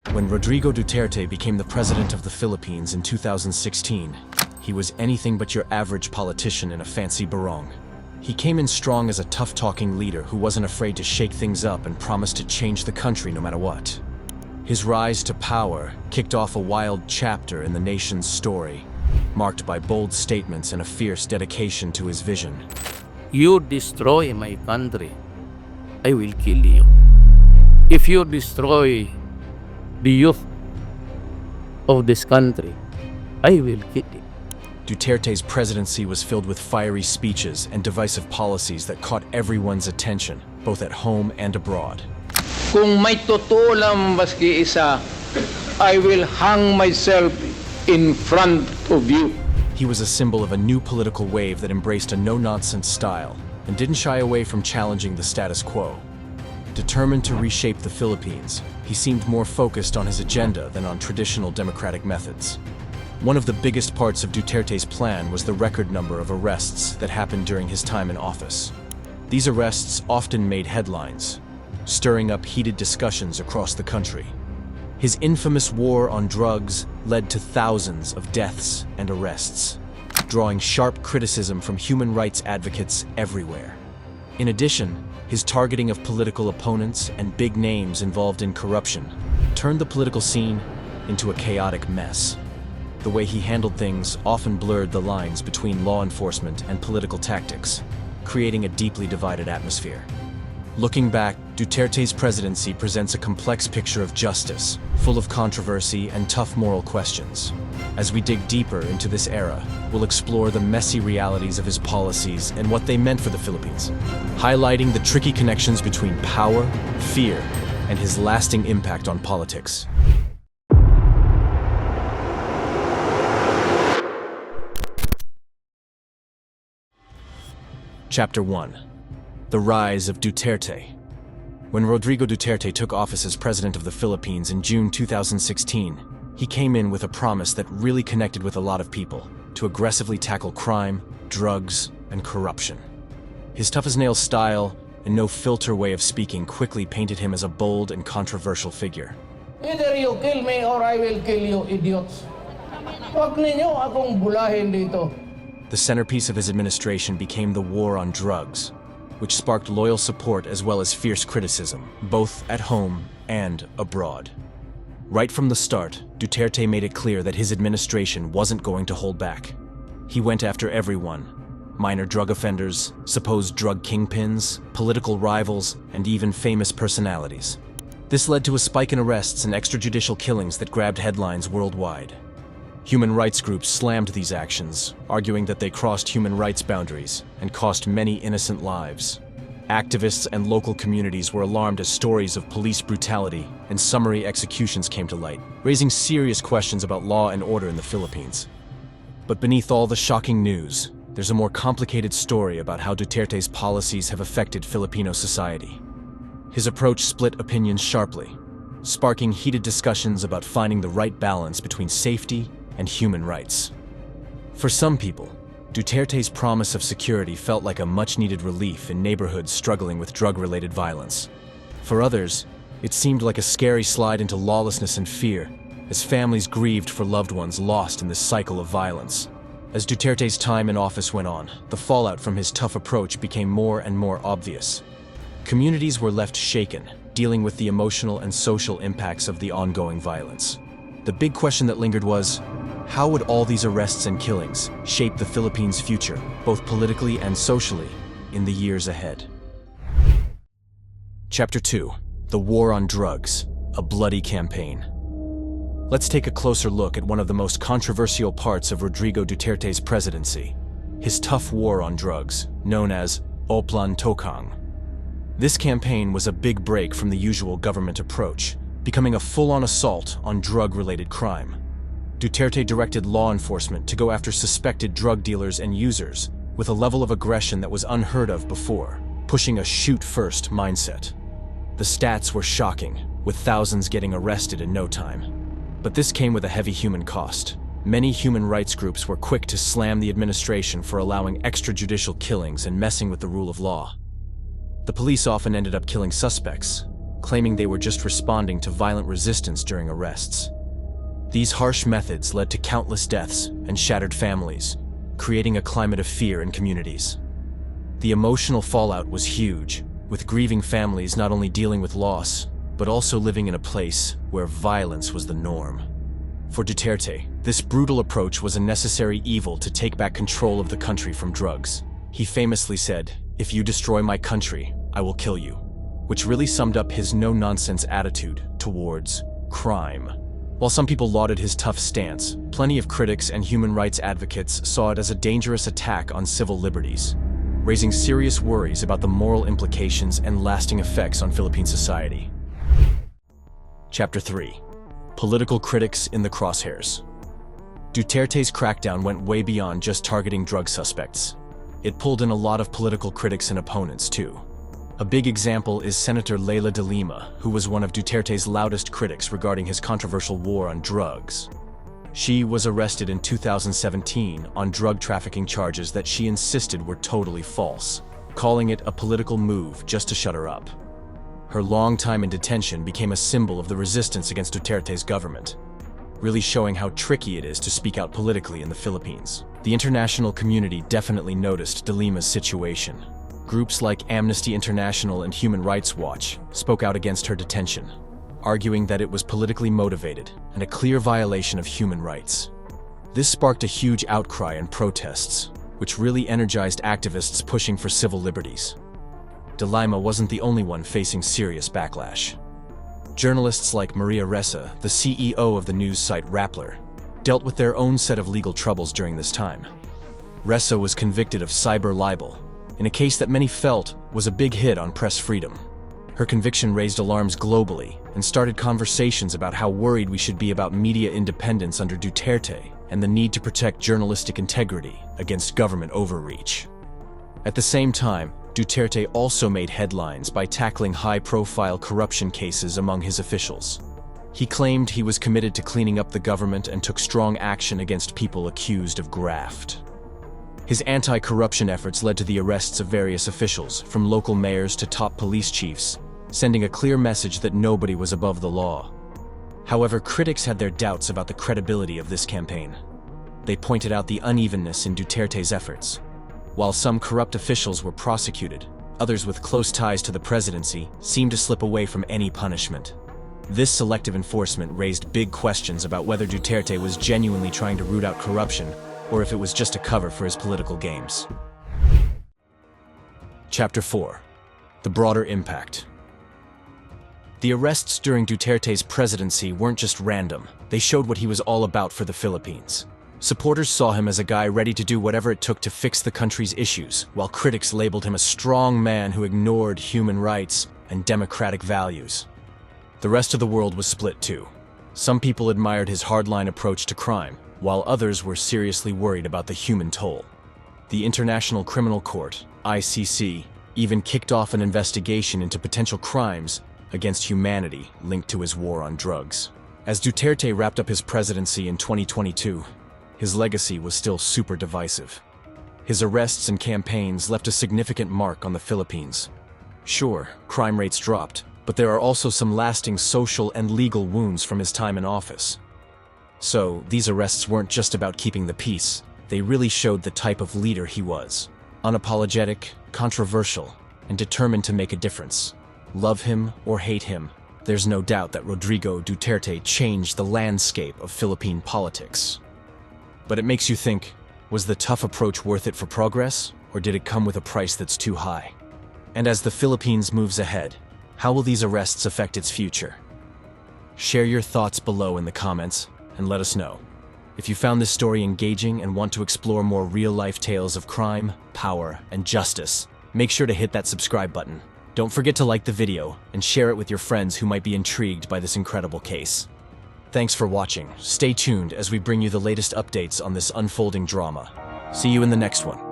When Rodrigo Duterte became the president of the Philippines in 2016, he was anything but your average politician in a fancy barong. He came in strong as a tough-talking leader who wasn't afraid to shake things up and promised to change the country no matter what. His rise to power kicked off a wild chapter in the nation's story, marked by bold statements and a fierce dedication to his vision. You destroy my country, I will kill you. If you destroy the youth of this country, I will kill you. Duterte's presidency was filled with fiery speeches and divisive policies that caught everyone's attention, both at home and abroad. Kung may totoo lang maski isa, I will hang myself in front of you. He was a symbol of a new political wave that embraced a no-nonsense style and didn't shy away from challenging the status quo. Determined to reshape the Philippines, he seemed more focused on his agenda than on traditional democratic methods. One of the biggest parts of Duterte's plan was the record number of arrests that happened during his time in office. These arrests often made headlines, stirring up heated discussions across the country. His infamous war on drugs led to thousands of deaths and arrests, drawing sharp criticism from human rights advocates everywhere. In addition, his targeting of political opponents and big names involved in corruption turned the political scene into a chaotic mess. The way he handled things often blurred the lines between law enforcement and political tactics, creating a deeply divided atmosphere. Looking back, Duterte's presidency presents a complex picture of justice, full of controversy and tough moral questions. As we dig deeper into this era, we'll explore the messy realities of his policies and what they meant for the Philippines, highlighting the tricky connections between power, fear, and his lasting impact on politics. Chapter 1. The Rise of Duterte. When Rodrigo Duterte took office as president of the Philippines in June 2016, he came in with a promise that really connected with a lot of people: to aggressively tackle crime, drugs, and corruption. His tough-as-nails style and no-filter way of speaking quickly painted him as a bold and controversial figure. Either you kill me or I will kill you, idiots. Huwag ninyo akong bulahin dito. The centerpiece of his administration became the war on drugs, which sparked loyal support as well as fierce criticism, both at home and abroad. Right from the start, Duterte made it clear that his administration wasn't going to hold back. He went after everyone: minor drug offenders, supposed drug kingpins, political rivals, and even famous personalities. This led to a spike in arrests and extrajudicial killings that grabbed headlines worldwide. Human rights groups slammed these actions, arguing that they crossed human rights boundaries and cost many innocent lives. Activists and local communities were alarmed as stories of police brutality and summary executions came to light, raising serious questions about law and order in the Philippines. But beneath all the shocking news, there's a more complicated story about how Duterte's policies have affected Filipino society. His approach split opinions sharply, sparking heated discussions about finding the right balance between safety and human rights. For some people, Duterte's promise of security felt like a much-needed relief in neighborhoods struggling with drug-related violence. For others, it seemed like a scary slide into lawlessness and fear, as families grieved for loved ones lost in this cycle of violence. As Duterte's time in office went on, the fallout from his tough approach became more and more obvious. Communities were left shaken, dealing with the emotional and social impacts of the ongoing violence. The big question that lingered was, how would all these arrests and killings shape the Philippines' future, both politically and socially, in the years ahead? Chapter 2. The War on Drugs, a Bloody Campaign. Let's take a closer look at one of the most controversial parts of Rodrigo Duterte's presidency: his tough war on drugs, known as Oplan Tokhang. This campaign was a big break from the usual government approach, becoming a full-on assault on drug-related crime. Duterte directed law enforcement to go after suspected drug dealers and users with a level of aggression that was unheard of before, pushing a shoot-first mindset. The stats were shocking, with thousands getting arrested in no time. But this came with a heavy human cost. Many human rights groups were quick to slam the administration for allowing extrajudicial killings and messing with the rule of law. The police often ended up killing suspects, claiming they were just responding to violent resistance during arrests. These harsh methods led to countless deaths and shattered families, creating a climate of fear in communities. The emotional fallout was huge, with grieving families not only dealing with loss, but also living in a place where violence was the norm. For Duterte, this brutal approach was a necessary evil to take back control of the country from drugs. He famously said, "If you destroy my country, I will kill you," which really summed up his no-nonsense attitude towards crime. While some people lauded his tough stance, plenty of critics and human rights advocates saw it as a dangerous attack on civil liberties, raising serious worries about the moral implications and lasting effects on Philippine society. Chapter 3. Political critics in the crosshairs. Duterte's crackdown went way beyond just targeting drug suspects. It pulled in a lot of political critics and opponents, too. A big example is Senator Leila de Lima, who was one of Duterte's loudest critics regarding his controversial war on drugs. She was arrested in 2017 on drug trafficking charges that she insisted were totally false, calling it a political move just to shut her up. Her long time in detention became a symbol of the resistance against Duterte's government, really showing how tricky it is to speak out politically in the Philippines. The international community definitely noticed de Lima's situation. Groups like Amnesty International and Human Rights Watch spoke out against her detention, arguing that it was politically motivated and a clear violation of human rights. This sparked a huge outcry and protests, which really energized activists pushing for civil liberties. De Lima wasn't the only one facing serious backlash. Journalists like Maria Ressa, the CEO of the news site Rappler, dealt with their own set of legal troubles during this time. Ressa was convicted of cyber libel, in a case that many felt was a big hit on press freedom. Her conviction raised alarms globally and started conversations about how worried we should be about media independence under Duterte and the need to protect journalistic integrity against government overreach. At the same time, Duterte also made headlines by tackling high-profile corruption cases among his officials. He claimed he was committed to cleaning up the government and took strong action against people accused of graft. His anti-corruption efforts led to the arrests of various officials, from local mayors to top police chiefs, sending a clear message that nobody was above the law. However, critics had their doubts about the credibility of this campaign. They pointed out the unevenness in Duterte's efforts. While some corrupt officials were prosecuted, others with close ties to the presidency seemed to slip away from any punishment. This selective enforcement raised big questions about whether Duterte was genuinely trying to root out corruption or if it was just a cover for his political games. Chapter 4. The broader impact. The arrests during Duterte's presidency weren't just random. They showed what he was all about for the Philippines. Supporters saw him as a guy ready to do whatever it took to fix the country's issues, while critics labeled him a strong man who ignored human rights and democratic values. The rest of the world was split too. Some people admired his hardline approach to crime, while others were seriously worried about the human toll. The International Criminal Court, ICC, even kicked off an investigation into potential crimes against humanity linked to his war on drugs. As Duterte wrapped up his presidency in 2022, his legacy was still super divisive. His arrests and campaigns left a significant mark on the Philippines. Sure, crime rates dropped, but there are also some lasting social and legal wounds from his time in office. So, these arrests weren't just about keeping the peace. They really showed the type of leader he was. Unapologetic, controversial, and determined to make a difference. Love him or hate him, there's no doubt that Rodrigo Duterte changed the landscape of Philippine politics. But it makes you think, was the tough approach worth it for progress, or did it come with a price that's too high? And as the Philippines moves ahead, how will these arrests affect its future? Share your thoughts below in the comments, and let us know. If you found this story engaging and want to explore more real-life tales of crime, power, and justice, make sure to hit that subscribe button. Don't forget to like the video and share it with your friends who might be intrigued by this incredible case. Thanks for watching. Stay tuned as we bring you the latest updates on this unfolding drama. See you in the next one.